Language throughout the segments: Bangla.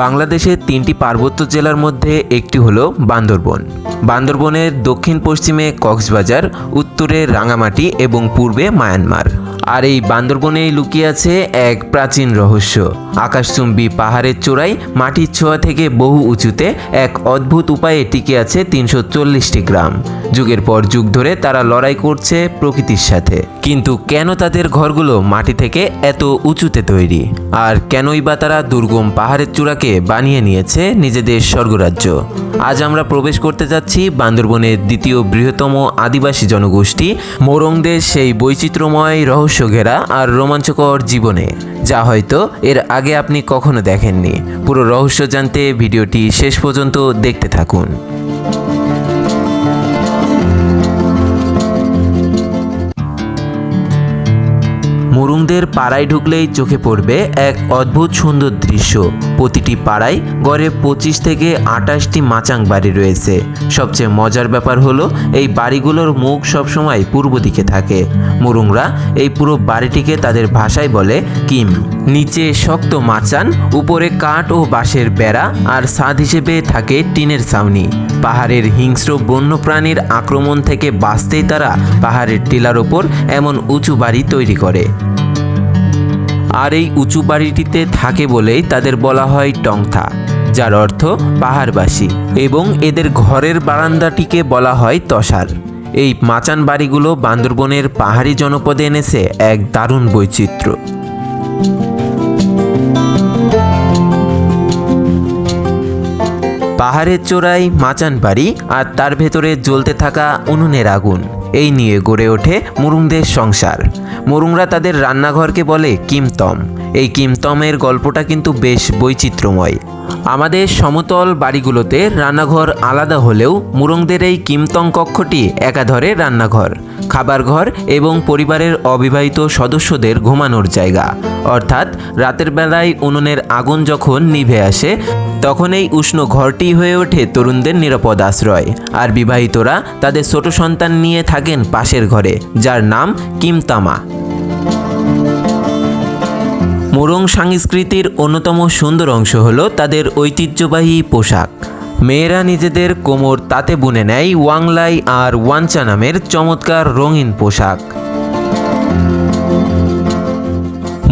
বাংলাদেশের 3টি পার্বত্য জেলার মধ্যে একটি হলো বান্দরবন। বান্দরবনের দক্ষিণ পশ্চিমে কক্সবাজার, উত্তরে রাঙামাটি এবং পূর্বে মায়ানমার। আর এই বান্দরবনেই লুকিয়ে আছে এক প্রাচীন রহস্য। আকাশচুম্বী পাহাড়ের চূড়ায় মাটির ছোঁয়া থেকে বহু উঁচুতে এক অদ্ভুত উপায়ে টিকে আছে 340টি গ্রাম। যুগের পর যুগ ধরে তারা লড়াই করছে প্রকৃতির সাথে। কিন্তু কেন তাদের ঘরগুলো মাটি থেকে এত উঁচুতে তৈরি? আর কেনই বা তারা দুর্গম পাহাড়ের চূড়াকে বানিয়ে নিয়েছে নিজেদের স্বর্গরাজ্য? আজ আমরা প্রবেশ করতে যাচ্ছি বান্দরবনের দ্বিতীয় বৃহত্তম আদিবাসী জনগোষ্ঠী মোরংদের সেই বৈচিত্র্যময় রহস্য ঘেরা আর রোমাঞ্চকর জীবনে, যা হয়তো এর আগে আপনি কখনো দেখেননি। পুরো রহস্য জানতে ভিডিওটি শেষ পর্যন্ত দেখতে থাকুন। মোরংদের পাড়ায় ঢুকলেই চোখে পড়বে এক অদ্ভুত সুন্দর দৃশ্য। প্রতিটি পাড়ায় গড়ে 25 থেকে 28টি মাচাং বাড়ি রয়েছে। সবচেয়ে মজার ব্যাপার হলো এই বাড়িগুলোর মুখ সবসময় পূর্ব দিকে থাকে। মোরংরা এই পুরো বাড়িটিকে তাদের ভাষায় বলে কিম। নিচে শক্ত মাচান, উপরে কাঠ ও বাঁশের বেড়া, আর ছাদ হিসেবে থাকে টিনের ছাউনি। পাহাড়ের হিংস্র বন্যপ্রাণীর আক্রমণ থেকে বাঁচতেই তারা পাহাড়ের টিলার ওপর এমন উঁচু বাড়ি তৈরি করে। আর এই উঁচু বাড়িটিতে থাকে বলেই তাদের বলা হয় টংথা, যার অর্থ পাহাড়বাসী, এবং এদের ঘরের বারান্দাটিকে বলা হয় তসার। এই মাচান বাড়িগুলো বান্দরবনের পাহাড়ি জনপদে এনেছে এক দারুণ বৈচিত্র্য। পাহাড়ের চূড়ায় মাচান বাড়ি আর তার ভেতরে জ্বলতে থাকা উনুনের আগুন, এই নিয়ে গড়ে ওঠে মোরংদের সংসার। মোরংরা তাদের রান্নাঘরকে বলে কিমতম। এই কিমতমের গল্পটা কিন্তু বেশ বৈচিত্র্যময়। আমাদের সমতল বাড়িগুলোতে রান্নাঘর আলাদা হলেও মোরংদের এই কিমতম কক্ষটি একাধারে রান্নাঘর, খাবার ঘর এবং পরিবারের অবিবাহিত সদস্যদের ঘুমানোর জায়গা। অর্থাৎ রাতের বেলায় উনুনের আগুন যখন নিভে আসে, তখন এই উষ্ণ ঘরটি হয়ে ওঠে তরুণদের নিরাপদ আশ্রয়। আর বিবাহিতরা তাদের ছোট সন্তান নিয়ে থাকেন পাশের ঘরে, যার নাম কিমতামা। মোরং সংস্কৃতির অন্যতম সুন্দর অংশ হলো তাদের ঐতিহ্যবাহী পোশাক। মেয়েরা নিজেদের কোমর তাঁতে বুনে নেয় ওয়াংলাই আর ওয়ানচা নামের চমৎকার রঙিন পোশাক।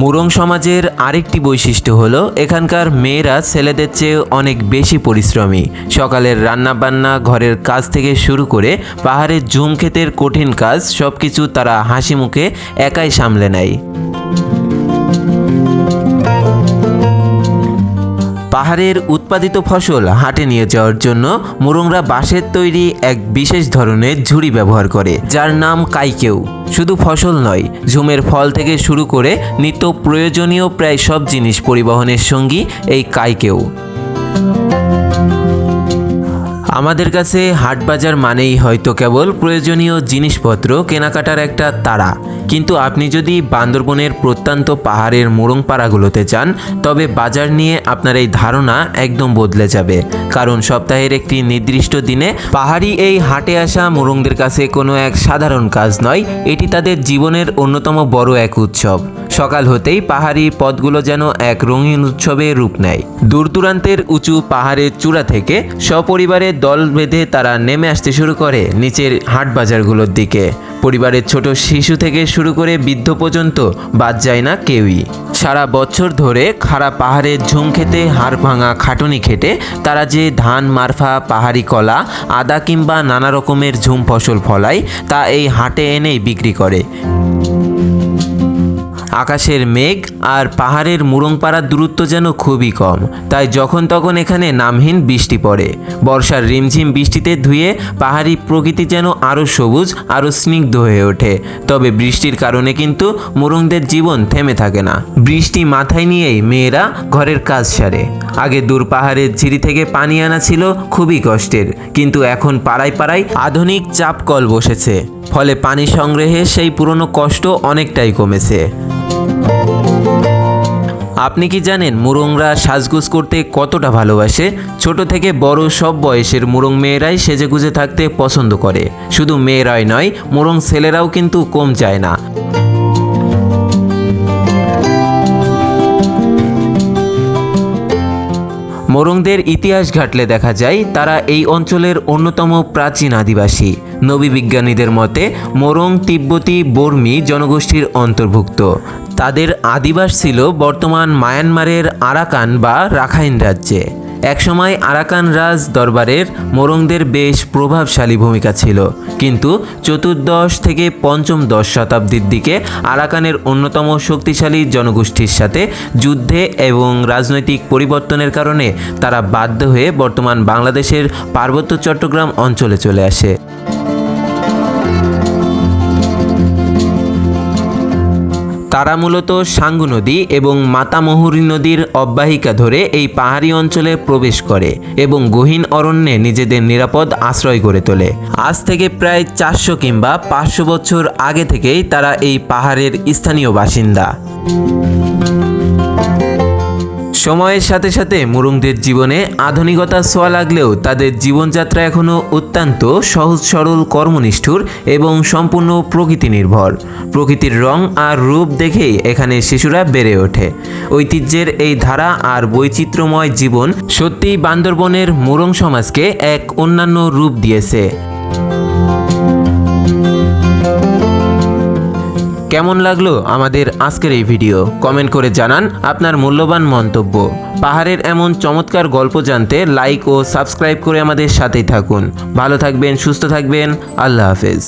মোরং সমাজের আরেকটি বৈশিষ্ট্য হলো এখানকার মেয়েরা ছেলেদের চেয়ে অনেক বেশি পরিশ্রমী। সকালের রান্নাবান্না, ঘরের কাজ থেকে শুরু করে পাহাড়ের ঝুম ক্ষেতের কঠিন কাজ, সব কিছু তারা হাসি মুখে একাই সামলে নেয়। পাহাড়ের উৎপাদিত ফসল হাটে নিয়ে যাওয়ার জন্য মোরংরা বাঁশের তৈরি এক বিশেষ ধরনের ঝুড়ি ব্যবহার করে, যার নাম কাইকেউ। শুধু ফসল নয়, ঝুমের ফল থেকে শুরু করে নিত্য প্রয়োজনীয় প্রায় সব জিনিস পরিবহনের সঙ্গী এই কাইকেউ। আমাদের কাছে হাট বাজার মানেই হয়তো কেবল প্রয়োজনীয় জিনিসপত্র কেনাকাটার একটা তাড়া, কিন্তু আপনি যদি বান্দরবনের প্রত্যন্ত পাহাড়ের মোরং পাড়াগুলোতে যান, তবে বাজার নিয়ে আপনার এই ধারণা একদম বদলে যাবে। কারণ সপ্তাহের একটি নির্দিষ্ট দিনে পাহাড়ি এই হাটে আসা মোরংদের কাছে কোনো এক সাধারণ কাজ নয়, এটি তাদের জীবনের অন্যতম বড় এক উৎসব। সকাল হতেই পাহাড়ি পথগুলো যেন এক রঙিন উৎসবের রূপ নেয়। দূর দূরান্তের উঁচু পাহাড়ের চূড়া থেকে সপরিবারে দল বেঁধে তারা নেমে আসতে শুরু করে নিচের হাট বাজারগুলোর দিকে। পরিবারের ছোট শিশু থেকে শুরু করে বৃদ্ধ পর্যন্ত বাদ যায় না কেউই। সারা বছর ধরে খাড়া পাহাড়ের ঝুম খেতে হাড় ভাঙা খাটুনি খেটে তারা যে ধান, মারফা, পাহাড়ি কলা, আদা কিংবা নানা রকমের ঝুম ফসল ফলায়, তা এই হাটে এনেই বিক্রি করে। আকাশের মেঘ আর পাহাড়ের মোরংপাড়ার দূরত্ব যেন খুবই কম, তাই যখন তখন এখানে নামহীন বৃষ্টি পড়ে। বর্ষার রিমঝিম বৃষ্টিতে ধুয়ে পাহাড়ি প্রকৃতি যেন আরও সবুজ, আরও স্নিগ্ধ হয়ে ওঠে। তবে বৃষ্টির কারণে কিন্তু মোরংদের জীবন থেমে থাকে না। বৃষ্টি মাথায় নিয়েই মেয়েরা ঘরের কাজ সারে। আগে দূর পাহাড়ের ঝিরি থেকে পানি আনা ছিল খুবই কষ্টের, কিন্তু এখন পাড়ায় পাড়ায় আধুনিক চাপ কল বসেছে, ফলে পানি সংগ্রহে সেই পুরনো কষ্ট অনেকটাই কমেছে। আপনি কি জানেন মোরংরা সাজগোজ করতে কতটা ভালোবাসে? ছোট থেকে বড় সব বয়সের মোরং মেয়েরাই সেজেগুজে থাকতে পছন্দ করে। শুধু মেয়েরাই নয়, মোরং ছেলেরাও কিন্তু কম যায় না। মোরংদের ইতিহাস ঘাটলে দেখা যায় তারা এই অঞ্চলের অন্যতম প্রাচীন আদিবাসী। নবী বিজ্ঞানীদের মতে মোরং তিব্বতী বর্মী জনগোষ্ঠীর অন্তর্ভুক্ত। তাদের আদিবাস ছিল বর্তমান মায়ানমারের আরাকান বা রাখাইন রাজ্যে। একসময় আরাকান রাজ দরবারের মোরংদের বেশ প্রভাবশালী ভূমিকা ছিল, কিন্তু চতুর্দশ থেকে পঞ্চম শতাব্দীর দিকে আরাকানের অন্যতম শক্তিশালী জনগোষ্ঠীর সাথে যুদ্ধে এবং রাজনৈতিক পরিবর্তনের কারণে তারা বাধ্য হয়ে বর্তমান বাংলাদেশের পার্বত্য চট্টগ্রাম অঞ্চলে চলে আসে। তারা মূলত সাঙ্গু নদী এবং মাতামহুরী নদীর অববাহিকা ধরে এই পাহাড়ি অঞ্চলে প্রবেশ করে এবং গহীন অরণ্যে নিজেদের নিরাপদ আশ্রয় গড়ে তোলে। আজ থেকে প্রায় 400 কিংবা 500 বছর আগে থেকেই তারা এই পাহাড়ের স্থানীয় বাসিন্দা। সময়ের সাথে সাথে মোরংদের জীবনে আধুনিকতার ছোঁয়া লাগলেও তাদের জীবনযাত্রা এখনও অত্যন্ত সহজ সরল, কর্মনিষ্ঠুর এবং সম্পূর্ণ প্রকৃতি নির্ভর। প্রকৃতির রং আর রূপ দেখেই এখানে শিশুরা বেড়ে ওঠে। ঐতিহ্যের এই ধারা আর বৈচিত্র্যময় জীবন সত্যিই বান্দরবনের মোরং সমাজকে এক অন্যান্য রূপ দিয়েছে। কেমন লাগলো আমাদের আজকের এই ভিডিও? কমেন্ট করে জানান আপনার মূল্যবান মন্তব্য। পাহাড়ের এমন চমৎকার গল্প জানতে লাইক ও সাবস্ক্রাইব করে আমাদের সাথেই থাকুন। ভালো থাকবেন, সুস্থ থাকবেন। আল্লাহ হাফেজ।